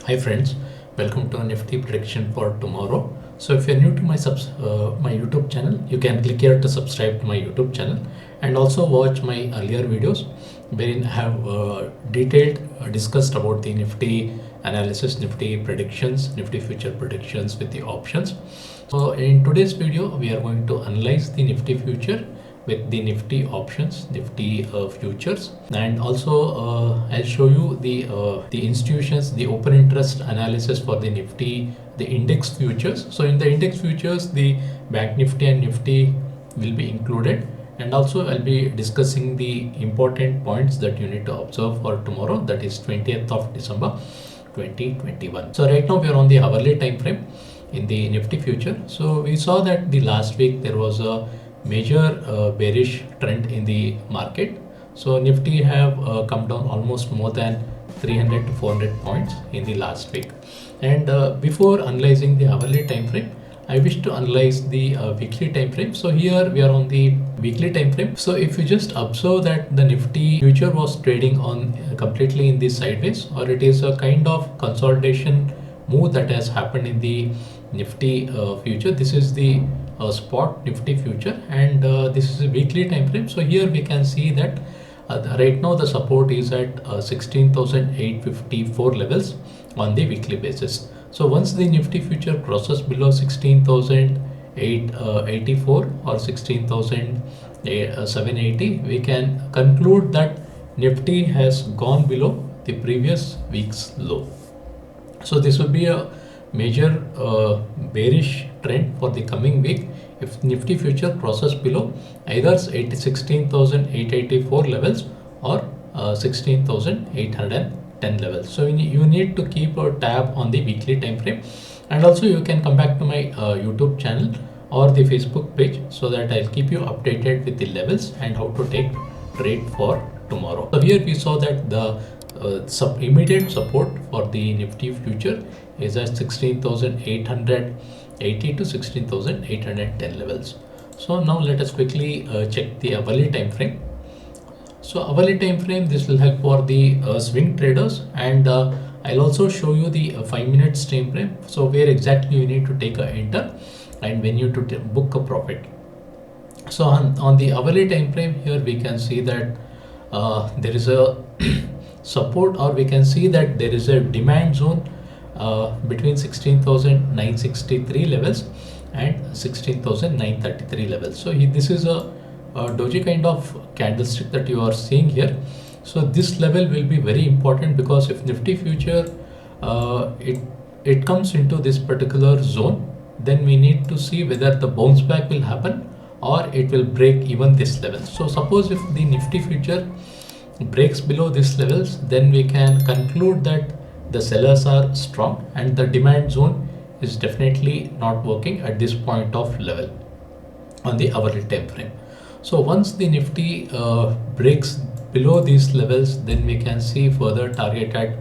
Hi friends, welcome to a Nifty prediction for tomorrow. So if you're new to my YouTube channel, you can click here to subscribe to my YouTube channel and also watch my earlier videos wherein I have detailed discussed about the Nifty analysis, Nifty predictions, Nifty future predictions with the options. So in today's video, we are going to analyze the Nifty future with the Nifty options, Nifty futures, and also I'll show you the institutions, the open interest analysis for the Nifty, the index futures. So in the index futures, the Bank Nifty and Nifty will be included, and also I'll be discussing the important points that you need to observe for tomorrow, that is 20th of December 2021. So right now we are on the hourly time frame in the Nifty future. So we saw that the last week there was a major bearish trend in the market. So Nifty have come down almost more than 300 to 400 points in the last week. And before analyzing the hourly time frame, I wish to analyze the weekly time frame. So here we are on the weekly time frame. So if you just observe that the Nifty future was trading on completely in the sideways, or it is a kind of consolidation move that has happened in the Nifty future. This is the spot Nifty future, and this is a weekly time frame. So here we can see that right now the support is at 16,854 levels on the weekly basis. So once the Nifty future crosses below 16,884 or 16,780, we can conclude that Nifty has gone below the previous week's low. So this will be a major bearish trend for the coming week if Nifty future crosses below either 16,884 levels or 16,810 levels. So you need to keep a tab on the weekly time frame, and also you can come back to my YouTube channel or the Facebook page so that I'll keep you updated with the levels and how to take trade for tomorrow. So here we saw that the immediate support for the Nifty future is at 16,880 to 16,810 levels. So now let us quickly check the hourly time frame. So hourly time frame, this will help for the swing traders, and I'll also show you the 5 minutes time frame. So where exactly you need to take a enter and when you to book a profit. So on the hourly time frame, here we can see that there is a support, or we can see that there is a demand zone between 16,963 levels and 16,933 levels. So this is a doji kind of candlestick that you are seeing here. So this level will be very important, because if Nifty future it comes into this particular zone, then we need to see whether the bounce back will happen or it will break even this level. So suppose if the Nifty future breaks below these levels, then we can conclude that the sellers are strong and the demand zone is definitely not working at this point of level on the hourly time frame. So once the Nifty breaks below these levels, then we can see further target at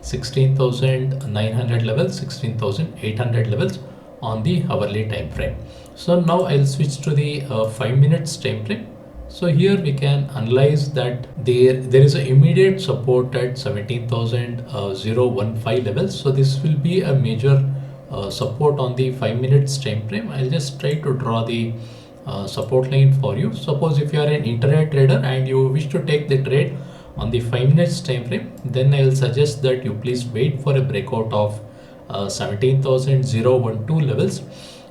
16,900 levels, 16,800 levels on the hourly time frame. So now I'll switch to the 5 minutes time frame. So here we can analyze that there is an immediate support at 17,015 levels. So this will be a major support on the 5 minutes time frame. I'll just try to draw the support line for you. Suppose if you are an intraday trader and you wish to take the trade on the 5 minutes time frame, then I will suggest that you please wait for a breakout of 17,012 levels.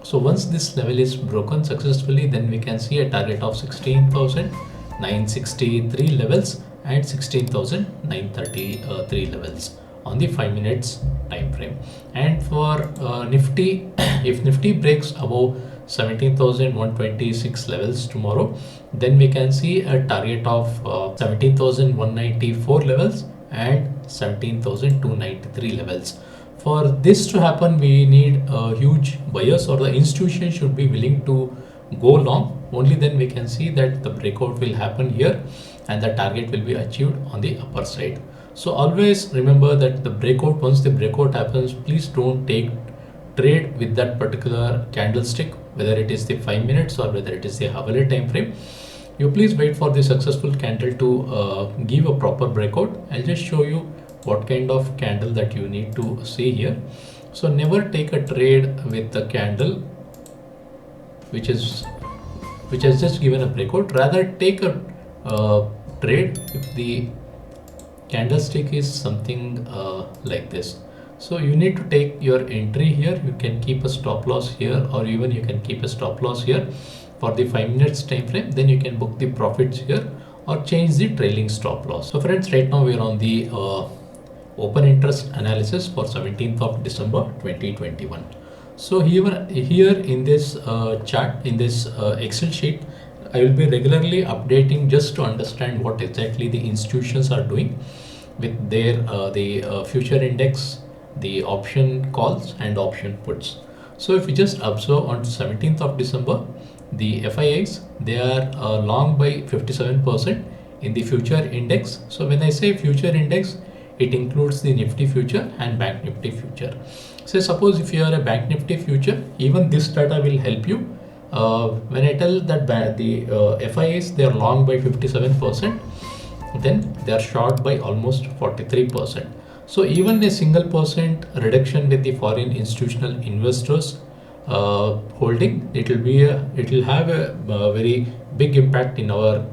So once this level is broken successfully, then we can see a target of 16,963 levels and 16,933 levels on the 5 minutes time frame. And for Nifty, if Nifty breaks above 17,126 levels tomorrow, then we can see a target of 17,194 levels and 17,293 levels. For this to happen, we need huge buyers, or the institution should be willing to go long. Only then we can see that the breakout will happen here and the target will be achieved on the upper side. So always remember that the breakout, once the breakout happens, please don't take trade with that particular candlestick, whether it is the 5 minutes or whether it is the hourly time frame. You please wait for the successful candle to give a proper breakout. I'll just show you what kind of candle that you need to see here. So never take a trade with a candle which has just given a breakout. Rather take a trade if the candlestick is something like this. So you need to take your entry here. You can keep a stop loss here, or even you can keep a stop loss here for the 5 minutes time frame. Then you can book the profits here or change the trailing stop loss. So friends, right now we are on the open interest analysis for 17th of December 2021. So here in this chart, in this Excel sheet, I will be regularly updating just to understand what exactly the institutions are doing with their future index, the option calls and option puts. So if you just observe on 17th of December, the FIIs, they are long by 57% in the future index. So when I say future index, it includes the Nifty future and Bank Nifty future. So suppose if you are a Bank Nifty future, even this data will help you. When I tell that the FIIs, they are long by 57%, then they are short by almost 43%. So even a single percent reduction with the foreign institutional investors holding, it will have a very big impact in our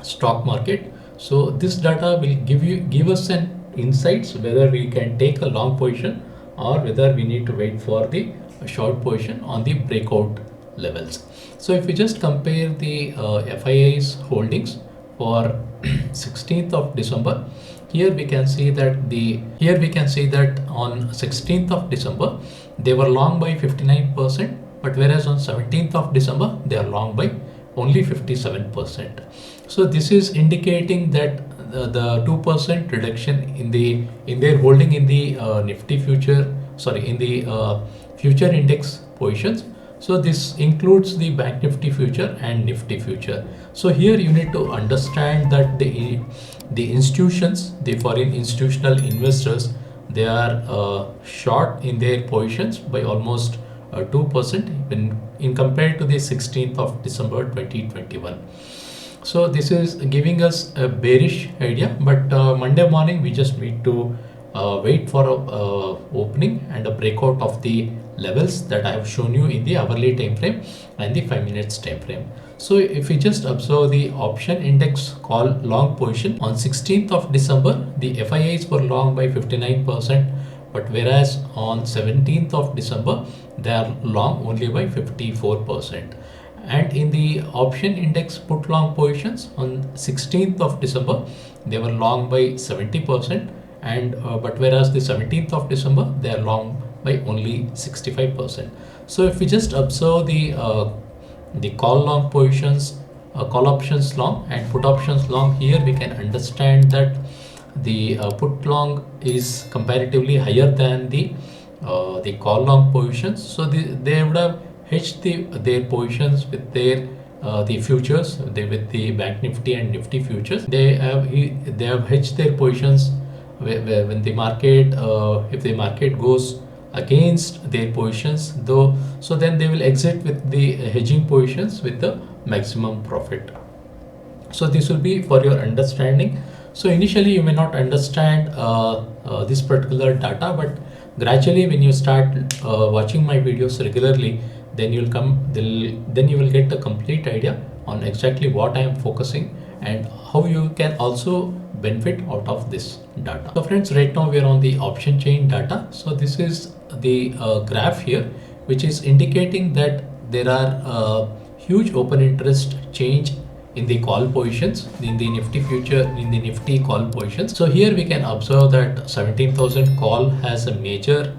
stock market. So this data will give us an insights whether we can take a long position or whether we need to wait for the short position on the breakout levels. So if we just compare the FII's holdings for 16th of December, here we can see that on 16th of December they were long by 59%, but whereas on 17th of December they are long by only 57%. So this is indicating that the 2% reduction in their holding in the Nifty future, in the future index positions. So this includes the Bank Nifty future and Nifty future. So here you need to understand that the institutions, the foreign institutional investors, they are short in their positions by almost 2% in compared to the 16th of December 2021. So this is giving us a bearish idea, but Monday morning we just need to wait for a opening and a breakout of the levels that I have shown you in the hourly time frame and the 5 minutes time frame. So if we just observe the option index call long position on 16th of December, the FIIs were long by 59%, but whereas on 17th of December they are long only by 54%. And in the option index put long positions on 16th of December they were long by 70%, and but whereas the 17th of December they are long by only 65%. So if we just observe the call long positions, call options long and put options long, here we can understand that the put long is comparatively higher than the call long positions. So they would have hedged their positions with their the futures, with the Bank Nifty and Nifty futures. They have hedged their positions when the market, if the market goes against their positions though, so then they will exit with the hedging positions with the maximum profit. So this will be for your understanding. So initially you may not understand this particular data, but gradually when you start watching my videos regularly, then you will get a complete idea on exactly what I am focusing and how you can also benefit out of this data. So friends, right now we are on the option chain data. So this is the graph here, which is indicating that there are huge open interest change in the call positions in the Nifty future, in the Nifty call positions. So here we can observe that 17,000 call has a major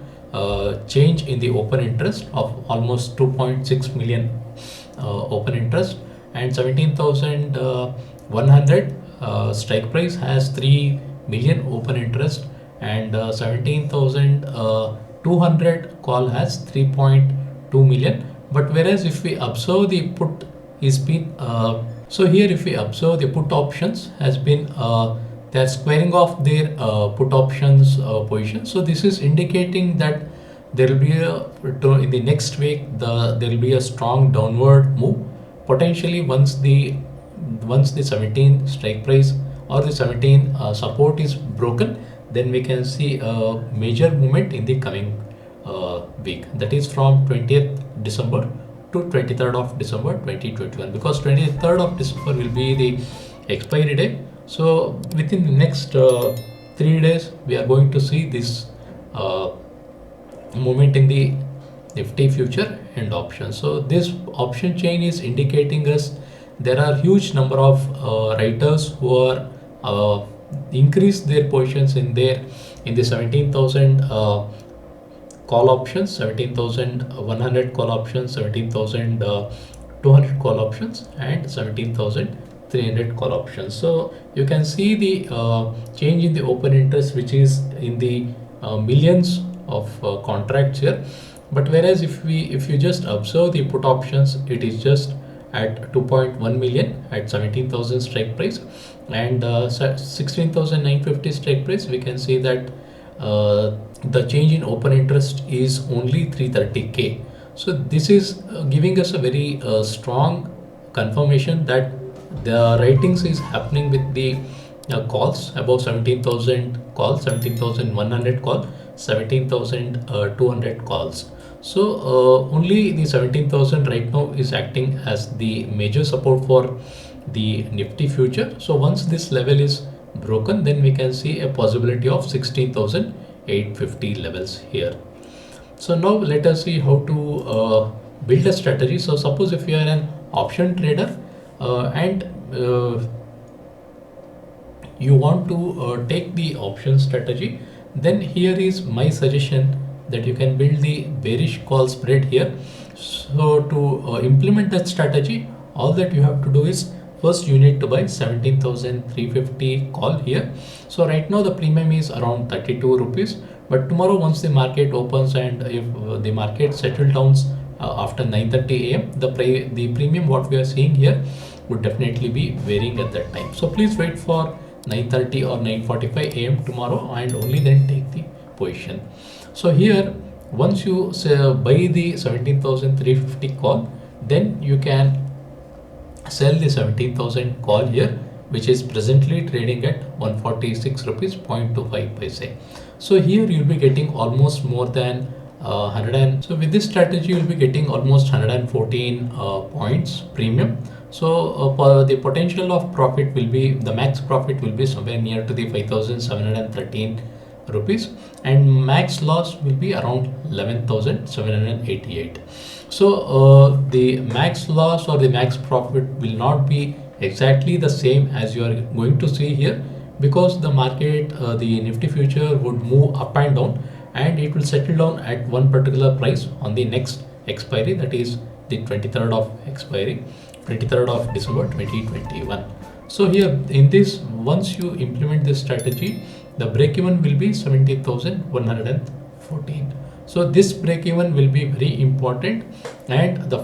change in the open interest of almost 2.6 million open interest, and 17,100 strike price has 3 million open interest, and 17,200 call has 3.2 million. But whereas if we observe the put is been so here if we observe the put options has been they're squaring off their put options position. So this is indicating that there will be in the next week there will be a strong downward move potentially once the 17 strike price or the 17 support is broken. then we can see a major movement in the coming week, that is from 20th December to 23rd of December 2021, because 23rd of December will be the expiry day. So within the next 3 days we are going to see this movement in the Nifty future and options. So this option chain is indicating us there are huge number of writers who are increase their positions in the 17,000 call options, 17,100 call options, 17,200 call options, and 17,300 call options. So you can see the change in the open interest, which is in the millions of contracts here. But whereas if you just observe the put options, it is just at 2.1 million at 17,000 strike price, and 16,950 strike price, we can see that the change in open interest is only 330k. So this is giving us a very strong confirmation that the writings is happening with the calls above 17,000 calls, 17,100 call, 17,200 calls. So only the 17,000 right now is acting as the major support for the Nifty future. So once this level is broken, then we can see a possibility of 16,850 levels here. So now let us see how to build a strategy. So suppose if you are an option trader and you want to take the option strategy, then here is my suggestion that you can build the bearish call spread here. So to implement that strategy, all that you have to do is first you need to buy 17,350 call here. So right now the premium is around 32 rupees, but tomorrow once the market opens and if the market settles down after 9:30 a.m., the premium what we are seeing here would definitely be varying at that time. So please wait for 9:30 or 9:45 a.m. tomorrow and only then take the position. So here once you say buy the 17,350 call, then you can sell the 17,000 call here, which is presently trading at 146 rupees 0.25 paise. So here you'll be getting almost more than 100, so with this strategy you'll be getting almost 114 points premium. So the potential of profit will be, the max profit will be somewhere near to the 5,713 rupees, and max loss will be around 11,788. So the max loss or the max profit will not be exactly the same as you are going to see here, because the market, the Nifty future would move up and down, and it will settle down at one particular price on the next expiry, that is the 23rd of expiry, 23rd of December 2021. So here in this, once you implement this strategy, the break even will be 17,114. So this break even will be very important, and the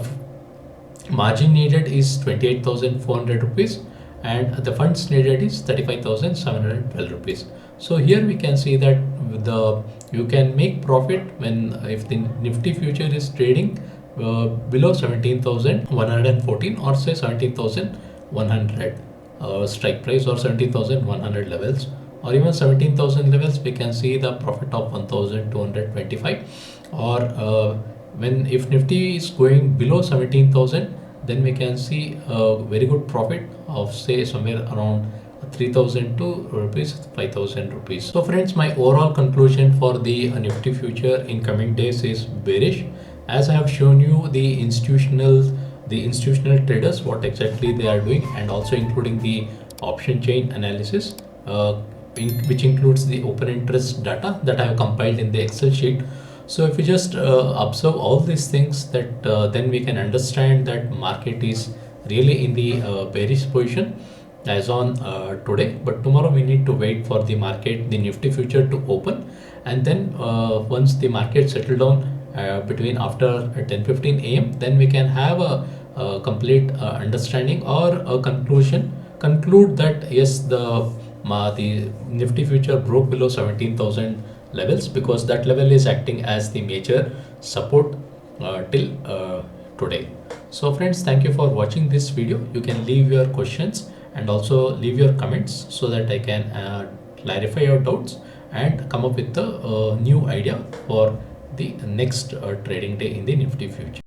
margin needed is 28,400 rupees, and the funds needed is 35,712 rupees. So here we can see that you can make profit when if the Nifty future is trading below 17,114 or say 17,100 strike price, or 17,100 levels, or even 17,000 levels, we can see the profit of 1,225. Or when if Nifty is going below 17,000, then we can see a very good profit of say somewhere around 3,000 to rupees 5,000 rupees. So friends, my overall conclusion for the Nifty future in coming days is bearish, as I have shown you the institutional traders what exactly they are doing, and also including the option chain analysis, which includes the open interest data that I have compiled in the Excel sheet. So if you just observe all these things, that then we can understand that market is really in the bearish position as on today. But tomorrow we need to wait for the market, the Nifty future to open, and then once the market settle down between after 10:15 a.m., then we can have a complete understanding or a conclude that yes, the Nifty future broke below 17,000 levels, because that level is acting as the major support till today. So friends, thank you for watching this video. You can leave your questions and also leave your comments so that I can clarify your doubts, and come up with a new idea for the next trading day in the Nifty future.